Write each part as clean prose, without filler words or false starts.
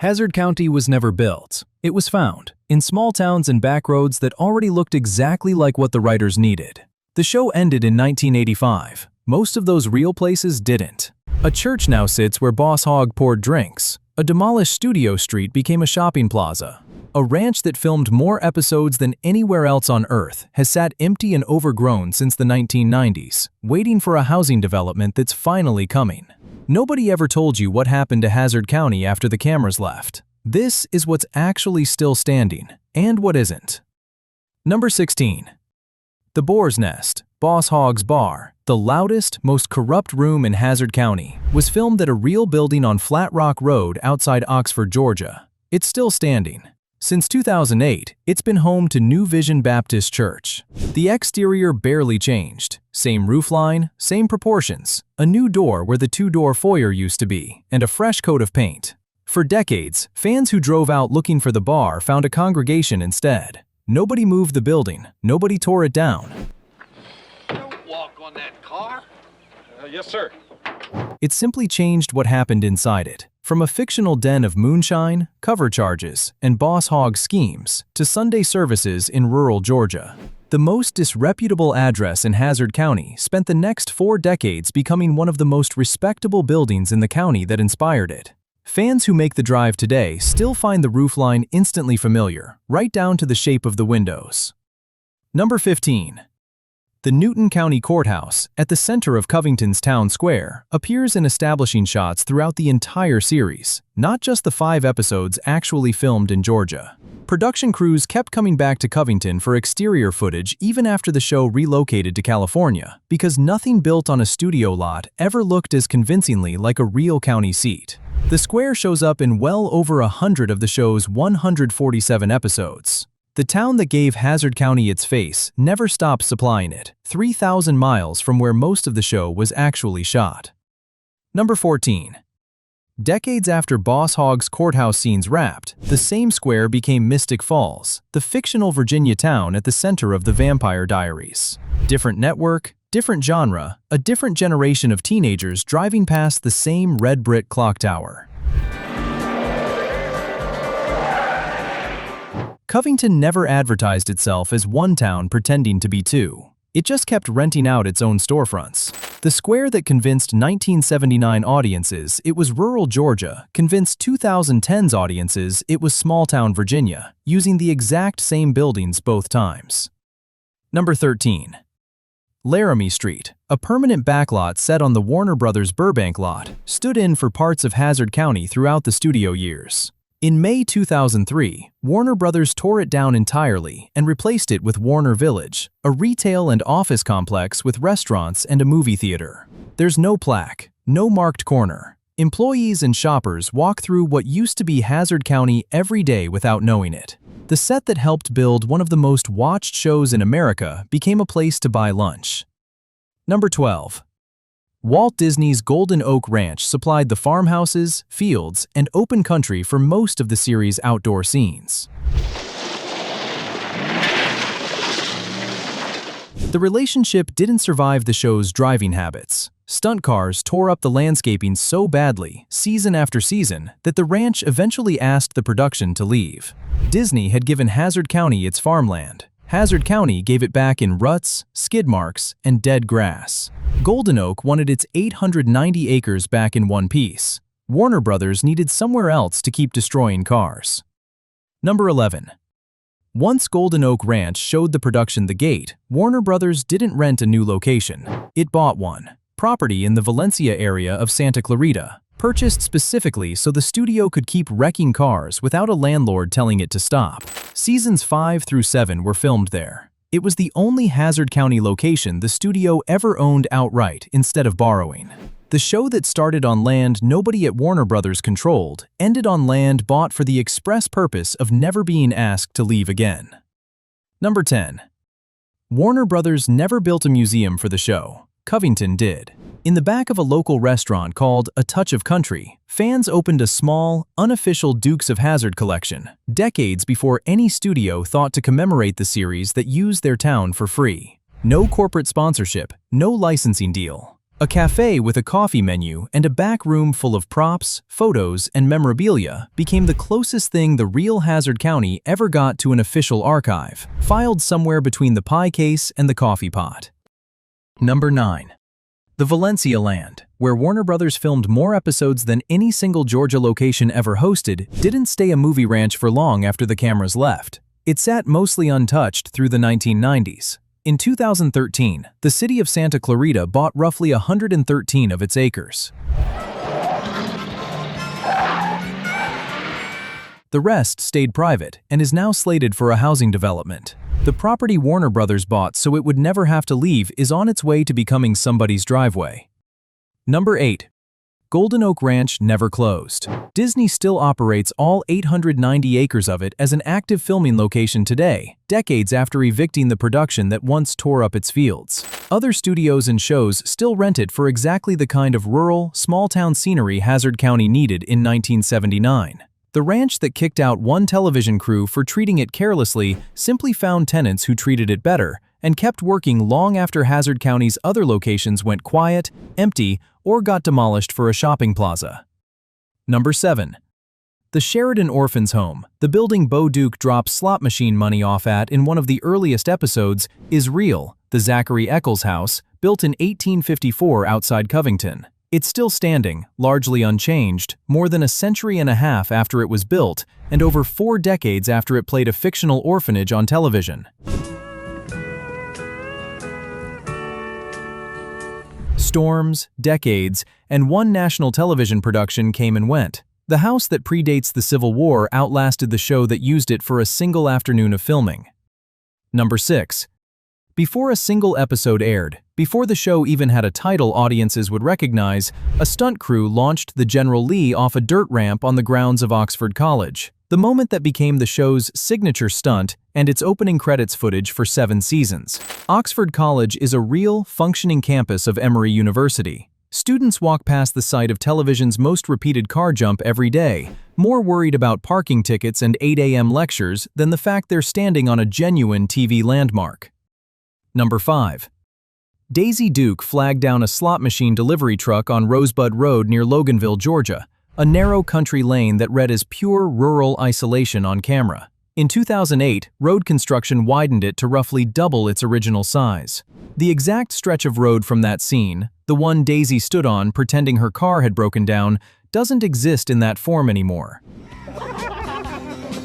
Hazzard County was never built. It was found in small towns and back roads that already looked exactly like what the writers needed. The show ended in 1985. Most of those real places didn't. A church now sits where Boss Hogg poured drinks. A demolished studio street became a shopping plaza. A ranch that filmed more episodes than anywhere else on Earth has sat empty and overgrown since the 1990s, waiting for a housing development that's finally coming. Nobody ever told you what happened to Hazzard County after the cameras left. This is what's actually still standing, and what isn't. Number 16. The Boar's Nest, Boss Hogg's bar, the loudest, most corrupt room in Hazzard County, was filmed at a real building on Flat Rock Road outside Oxford, Georgia. It's still standing. Since 2008, it's been home to New Vision Baptist Church. The exterior barely changed. Same roofline, same proportions, a new door where the two-door foyer used to be, and a fresh coat of paint. For decades, fans who drove out looking for the bar found a congregation instead. Nobody moved the building, nobody tore it down. Don't walk on that car. Yes, sir. It simply changed what happened inside it. From a fictional den of moonshine, cover charges, and Boss Hogg schemes, to Sunday services in rural Georgia. The most disreputable address in Hazzard County spent the next 4 decades becoming one of the most respectable buildings in the county that inspired it. Fans who make the drive today still find the roofline instantly familiar, right down to the shape of the windows. Number 15. The Newton County Courthouse, at the center of Covington's town square, appears in establishing shots throughout the entire series, not just the 5 episodes actually filmed in Georgia. Production crews kept coming back to Covington for exterior footage even after the show relocated to California, because nothing built on a studio lot ever looked as convincingly like a real county seat. The square shows up in well over 100 of the show's 147 episodes. The town that gave Hazzard County its face never stopped supplying it, 3,000 miles from where most of the show was actually shot. Number 14. Decades after Boss Hogg's courthouse scenes wrapped, the same square became Mystic Falls, the fictional Virginia town at the center of the Vampire Diaries. Different network, different genre, a different generation of teenagers driving past the same red brick clock tower. Covington never advertised itself as one town pretending to be two. It just kept renting out its own storefronts. The square that convinced 1979 audiences it was rural Georgia convinced 2010's audiences it was small-town Virginia, using the exact same buildings both times. Number 13. Laramie Street, a permanent backlot set on the Warner Brothers Burbank lot, stood in for parts of Hazzard County throughout the studio years. In May 2003, Warner Brothers tore it down entirely and replaced it with Warner Village, a retail and office complex with restaurants and a movie theater. There's no plaque, no marked corner. Employees and shoppers walk through what used to be Hazzard County every day without knowing it. The set that helped build one of the most watched shows in America became a place to buy lunch. Number 12. Walt Disney's Golden Oak Ranch supplied the farmhouses, fields, and open country for most of the series' outdoor scenes. The relationship didn't survive the show's driving habits. Stunt cars tore up the landscaping so badly, season after season, that the ranch eventually asked the production to leave. Disney had given Hazzard County its farmland. Hazzard County gave it back in ruts, skid marks, and dead grass. Golden Oak wanted its 890 acres back in one piece. Warner Brothers needed somewhere else to keep destroying cars. Number 11. Once Golden Oak Ranch showed the production the gate, Warner Brothers didn't rent a new location. It bought one. Property in the Valencia area of Santa Clarita, purchased specifically so the studio could keep wrecking cars without a landlord telling it to stop. Seasons 5 through 7 were filmed there. It was the only Hazzard County location the studio ever owned outright instead of borrowing. The show that started on land nobody at Warner Brothers controlled ended on land bought for the express purpose of never being asked to leave again. Number 10. Warner Brothers never built a museum for the show. Covington did. In the back of a local restaurant called A Touch of Country, fans opened a small, unofficial Dukes of Hazzard collection, decades before any studio thought to commemorate the series that used their town for free. No corporate sponsorship, no licensing deal. A cafe with a coffee menu and a back room full of props, photos, and memorabilia became the closest thing the real Hazzard County ever got to an official archive, filed somewhere between the pie case and the coffee pot. Number 9. The Valencia Land, where Warner Brothers filmed more episodes than any single Georgia location ever hosted, didn't stay a movie ranch for long after the cameras left. It sat mostly untouched through the 1990s. In 2013, the city of Santa Clarita bought roughly 113 of its acres. The rest stayed private and is now slated for a housing development. The property Warner Brothers bought so it would never have to leave is on its way to becoming somebody's driveway. Number 8. Golden Oak Ranch never closed. Disney still operates all 890 acres of it as an active filming location today, decades after evicting the production that once tore up its fields. Other studios and shows still rent it for exactly the kind of rural, small-town scenery Hazzard County needed in 1979. The ranch that kicked out one television crew for treating it carelessly simply found tenants who treated it better and kept working long after Hazzard County's other locations went quiet, empty, or got demolished for a shopping plaza. Number 7. The Sheridan Orphans Home, the building Bo Duke dropped slot machine money off at in one of the earliest episodes, is real. The Zachary Eccles house, built in 1854 outside Covington. It's still standing, largely unchanged, more than a century and a half after it was built, and over 4 decades after it played a fictional orphanage on television. Storms, decades, and one national television production came and went. The house that predates the Civil War outlasted the show that used it for a single afternoon of filming. Number 6. Before a single episode aired, before the show even had a title audiences would recognize, a stunt crew launched the General Lee off a dirt ramp on the grounds of Oxford College, the moment that became the show's signature stunt and its opening credits footage for 7 seasons. Oxford College is a real, functioning campus of Emory University. Students walk past the site of television's most repeated car jump every day, more worried about parking tickets and 8 a.m. lectures than the fact they're standing on a genuine TV landmark. Number 5. Daisy Duke flagged down a slot machine delivery truck on Rosebud Road near Loganville, Georgia, a narrow country lane that read as pure rural isolation on camera. In 2008, road construction widened it to roughly double its original size. The exact stretch of road from that scene, the one Daisy stood on pretending her car had broken down, doesn't exist in that form anymore.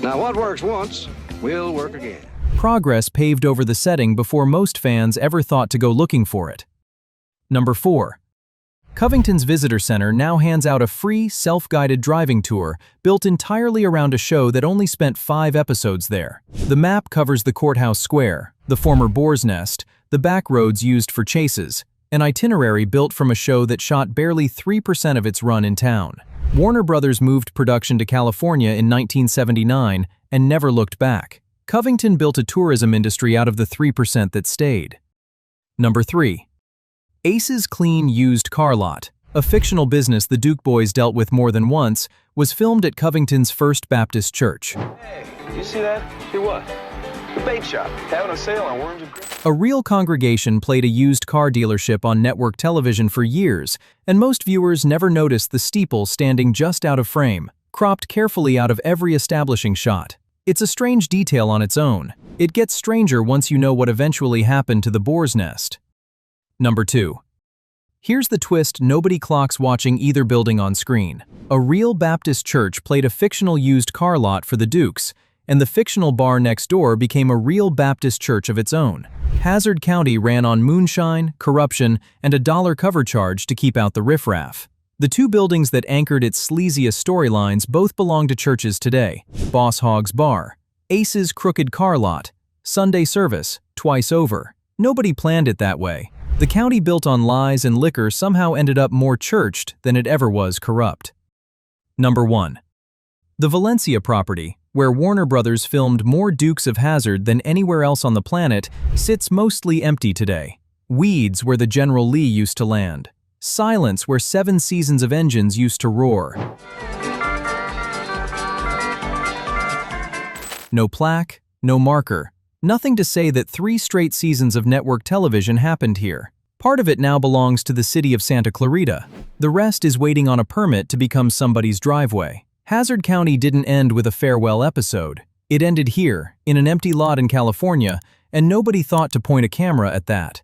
Now what works once, will work again. Progress paved over the setting before most fans ever thought to go looking for it. Number 4. Covington's Visitor Center now hands out a free, self-guided driving tour built entirely around a show that only spent 5 episodes there. The map covers the courthouse square, the former Boar's Nest, the back roads used for chases, an itinerary built from a show that shot barely 3% of its run in town. Warner Brothers moved production to California in 1979 and never looked back. Covington built a tourism industry out of the 3% that stayed. Number 3. Ace's Clean Used Car Lot, a fictional business the Duke boys dealt with more than once, was filmed at Covington's First Baptist Church. Hey, you see that? See what? The bait shop, having a sale on worms and critters. A real congregation played a used car dealership on network television for years, and most viewers never noticed the steeple standing just out of frame, cropped carefully out of every establishing shot. It's a strange detail on its own. It gets stranger once you know what eventually happened to the Boar's Nest. Number 2. Here's the twist nobody clocks watching either building on screen. A real Baptist church played a fictional used car lot for the Dukes, and the fictional bar next door became a real Baptist church of its own. Hazzard County ran on moonshine, corruption, and a $1 cover charge to keep out the riffraff. The 2 buildings that anchored its sleaziest storylines both belong to churches today. Boss Hogg's Bar, Ace's Crooked Car Lot, Sunday Service, twice over. Nobody planned it that way. The county built on lies and liquor somehow ended up more churched than it ever was corrupt. Number 1. The Valencia property, where Warner Brothers filmed more Dukes of Hazzard than anywhere else on the planet, sits mostly empty today. Weeds where the General Lee used to land. Silence where 7 seasons of engines used to roar. No plaque, no marker. Nothing to say that 3 straight seasons of network television happened here. Part of it now belongs to the city of Santa Clarita. The rest is waiting on a permit to become somebody's driveway. Hazzard County didn't end with a farewell episode. It ended here, in an empty lot in California, and nobody thought to point a camera at that.